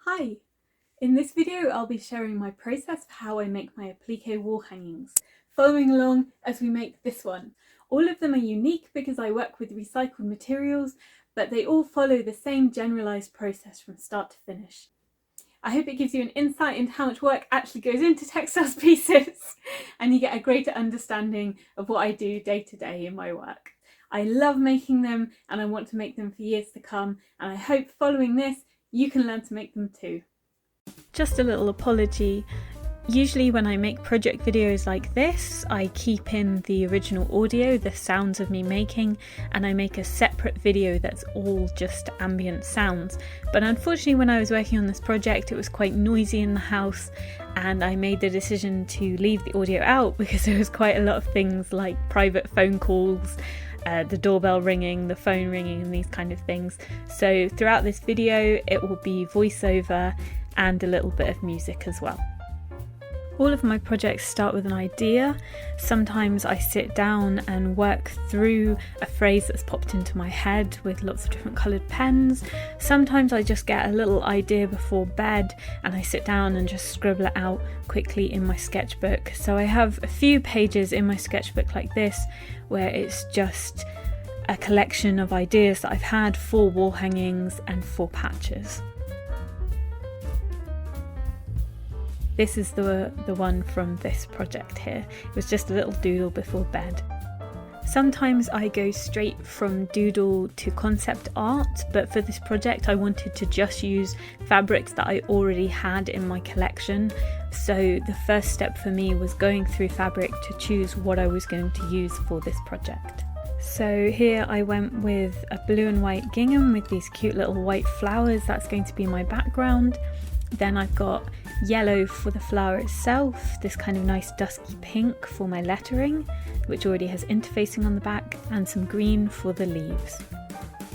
Hi! In this video I'll be sharing my process for how I make my applique wall hangings, following along as we make this one. All of them are unique because I work with recycled materials, but they all follow the same generalised process from start to finish. I hope it gives you an insight into how much work actually goes into textiles pieces and you get a greater understanding of what I do day to day in my work. I love making them and I want to make them for years to come, and I hope following this you can learn to make them too. Just a little apology. Usually when I make project videos like this, I keep in the original audio, the sounds of me making, and I make a separate video that's all just ambient sounds. But unfortunately when I was working on this project, it was quite noisy in the house and I made the decision to leave the audio out because there was quite a lot of things like private phone calls, the doorbell ringing, the phone ringing and these kind of things. So throughout this video it will be voiceover and a little bit of music as well. All of my projects start with an idea. Sometimes I sit down and work through a phrase that's popped into my head with lots of different coloured pens. Sometimes I just get a little idea before bed and I sit down and just scribble it out quickly in my sketchbook. So I have a few pages in my sketchbook like this where it's just a collection of ideas that I've had for wall hangings and for patches. This is the one from this project here. It was just a little doodle before bed. Sometimes I go straight from doodle to concept art, but for this project I wanted to just use fabrics that I already had in my collection. So the first step for me was going through fabric to choose what I was going to use for this project. So here I went with a blue and white gingham with these cute little white flowers. That's going to be my background. Then I've got yellow for the flower itself, this kind of nice dusky pink for my lettering, which already has interfacing on the back, and some green for the leaves.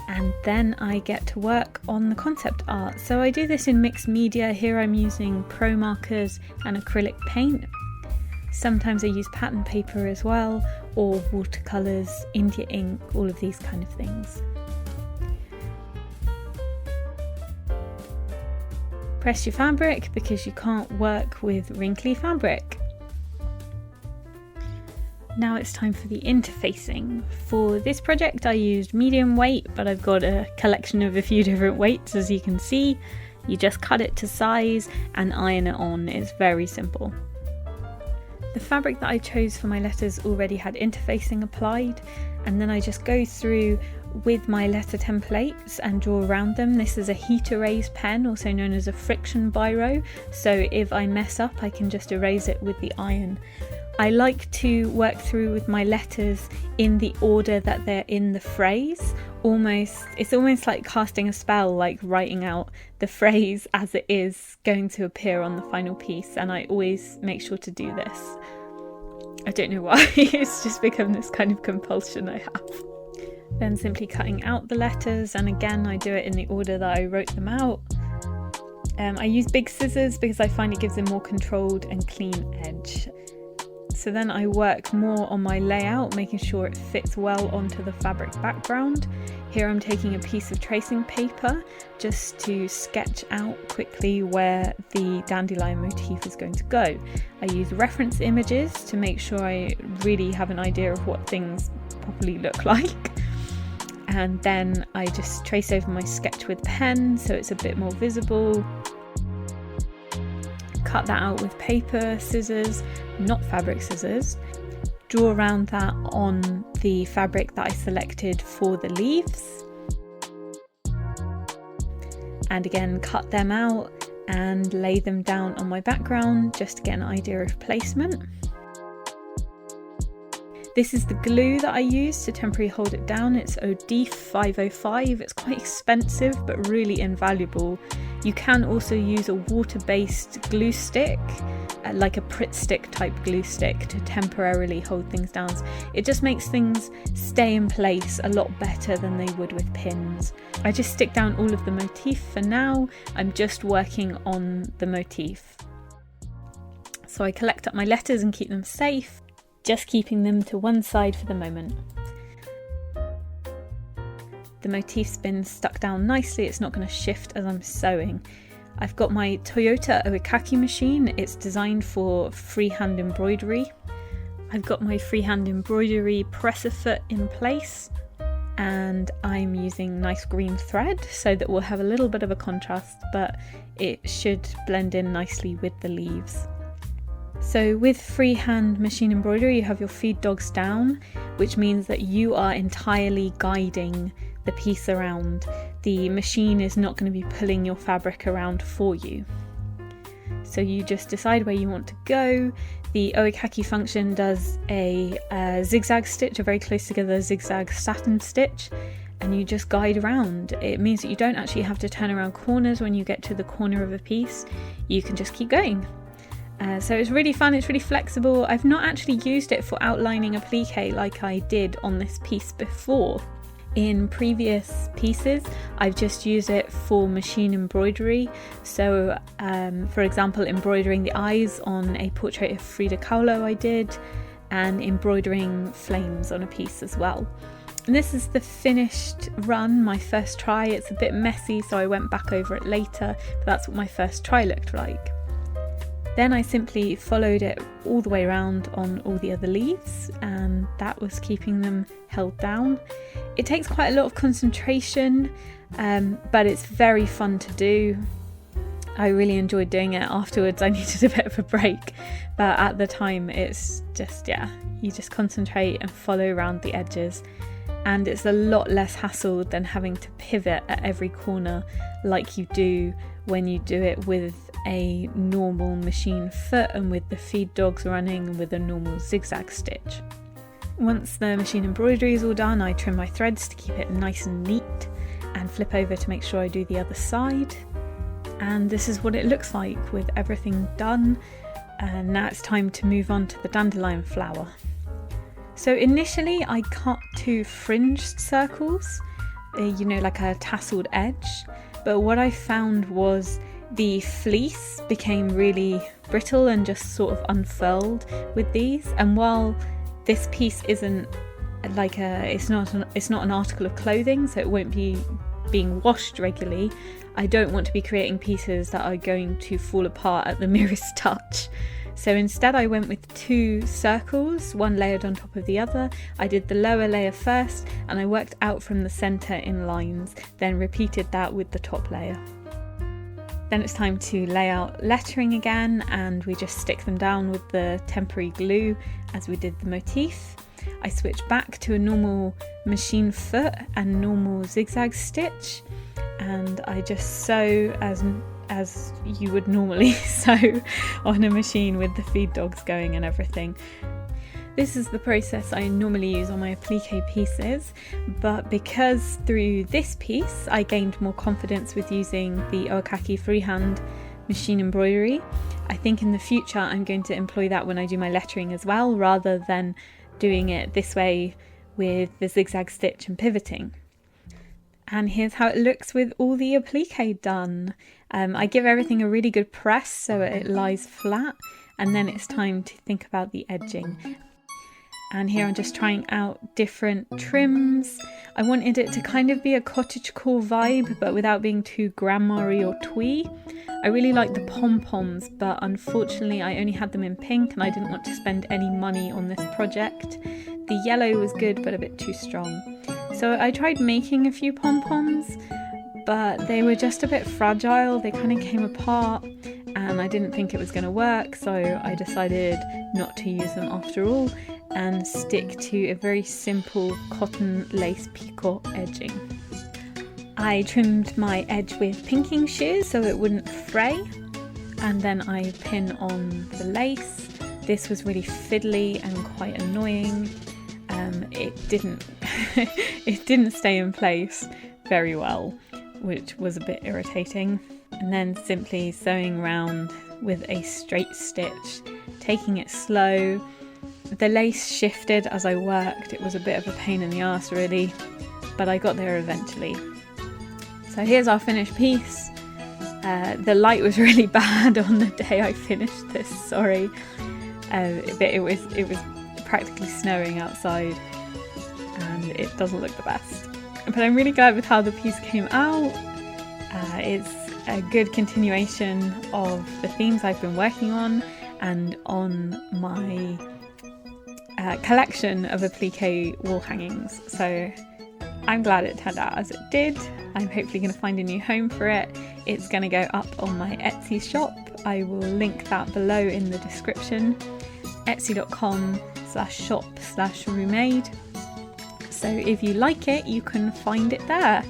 And then I get to work on the concept art. So I do this in mixed media. Here I'm using pro markers and acrylic paint. Sometimes I use pattern paper as well, or watercolours, India ink, all of these kind of things. Press your fabric because you can't work with wrinkly fabric. Now it's time for the interfacing. For this project I used medium weight, but I've got a collection of a few different weights as you can see. You just cut it to size and iron it on. It's very simple. The fabric that I chose for my letters already had interfacing applied, and then I just go through with my letter templates and draw around them. This is a heat erase pen, also known as a friction biro, so if I mess up I can just erase it with the iron. I like to work through with my letters in the order that they're in the phrase. It's almost like casting a spell, like writing out the phrase as it is going to appear on the final piece, and I always make sure to do this. I don't know why, it's just become this kind of compulsion I have. Then simply cutting out the letters, and again I do it in the order that I wrote them out. I use big scissors because I find it gives a more controlled and clean edge. So then I work more on my layout, making sure it fits well onto the fabric background. Here I'm taking a piece of tracing paper just to sketch out quickly where the dandelion motif is going to go. I use reference images to make sure I really have an idea of what things properly look like. And then I just trace over my sketch with pen so it's a bit more visible. Cut that out with paper, scissors, not fabric scissors. Draw around that on the fabric that I selected for the leaves. And again, cut them out and lay them down on my background just to get an idea of placement. This is the glue that I use to temporarily hold it down. It's OD 505. It's quite expensive but really invaluable. You can also use a water-based glue stick, like a Pritt stick type glue stick, to temporarily hold things down. It just makes things stay in place a lot better than they would with pins. I just stick down all of the motif for now. I'm just working on the motif. So I collect up my letters and keep them safe, just keeping them to one side for the moment. The motif's been stuck down nicely, it's not going to shift as I'm sewing. I've got my Toyota Applique machine. It's designed for freehand embroidery. I've got my freehand embroidery presser foot in place, and I'm using nice green thread so that we'll have a little bit of a contrast, but it should blend in nicely with the leaves. So with freehand machine embroidery, you have your feed dogs down, which means that you are entirely guiding the piece around. The machine is not going to be pulling your fabric around for you. So you just decide where you want to go. The oikaki function does a zigzag stitch, a very close together zigzag satin stitch, and you just guide around. It means that you don't actually have to turn around corners when you get to the corner of a piece. You can just keep going. So it's really fun, it's really flexible. I've not actually used it for outlining applique like I did on this piece before. In previous pieces, I've just used it for machine embroidery. So, for example, embroidering the eyes on a portrait of Frida Kahlo I did, and embroidering flames on a piece as well. And this is the finished run, my first try. It's a bit messy, so I went back over it later, but that's what my first try looked like. Then I simply followed it all the way around on all the other leaves, and that was keeping them held down. It takes quite a lot of concentration, but it's very fun to do. I really enjoyed doing it. Afterwards I needed a bit of a break, but at the time it's just, you just concentrate and follow around the edges, and it's a lot less hassle than having to pivot at every corner like you do when you do it with a normal machine foot and with the feed dogs running with a normal zigzag stitch. Once the machine embroidery is all done, I trim my threads to keep it nice and neat and flip over to make sure I do the other side. And this is what it looks like with everything done. And now it's time to move on to the dandelion flower. So initially I cut 2 fringed circles, like a tasseled edge. But what I found was the fleece became really brittle and just sort of unfurled with these. And while this piece isn't like it's not an article of clothing, so it won't be being washed regularly, I don't want to be creating pieces that are going to fall apart at the merest touch. So instead I went with 2 circles, one layered on top of the other. I did the lower layer first and I worked out from the centre in lines, then repeated that with the top layer. Then it's time to lay out lettering again, and we just stick them down with the temporary glue as we did the motif. I switched back to a normal machine foot and normal zigzag stitch, and I just sew as you would normally sew on a machine with the feed dogs going and everything. This is the process I normally use on my applique pieces, but because through this piece I gained more confidence with using the oikaki freehand machine embroidery, I think in the future I'm going to employ that when I do my lettering as well, rather than doing it this way with the zigzag stitch and pivoting. And here's how it looks with all the applique done. I give everything a really good press so it lies flat, and then it's time to think about the edging. And here I'm just trying out different trims. I wanted it to kind of be a cottagecore vibe, but without being too grandma-y or twee. I really like the pom-poms, but unfortunately I only had them in pink and I didn't want to spend any money on this project. The yellow was good, but a bit too strong. So I tried making a few pom-poms, but they were just a bit fragile. They kind of came apart and I didn't think it was going to work, so I decided not to use them after all and stick to a very simple cotton lace picot edging. I trimmed my edge with pinking shears so it wouldn't fray, and then I pin on the lace. This was really fiddly and quite annoying. It didn't stay in place very well, which was a bit irritating. And then simply sewing round with a straight stitch, taking it slow. The lace shifted as I worked. It was a bit of a pain in the arse really, but I got there eventually. So here's our finished piece. The light was really bad on the day I finished this, sorry. But it was practically snowing outside and it doesn't look the best. But I'm really glad with how the piece came out. It's a good continuation of the themes I've been working on and on my collection of applique wall hangings. So I'm glad it turned out as it did. I'm hopefully going to find a new home for it. It's going to go up on my Etsy shop. I will link that below in the description. etsy.com/shop/roomade. So if you like it, you can find it there.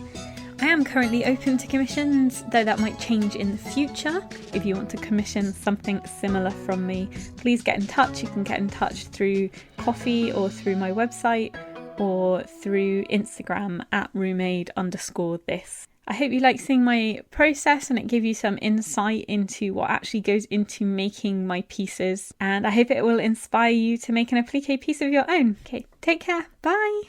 I am currently open to commissions, though that might change in the future. If you want to commission something similar from me, please get in touch. You can get in touch through Coffee or through my website or through Instagram at roomade_this. I hope you like seeing my process and it gave you some insight into what actually goes into making my pieces. And I hope it will inspire you to make an applique piece of your own. Okay, take care. Bye.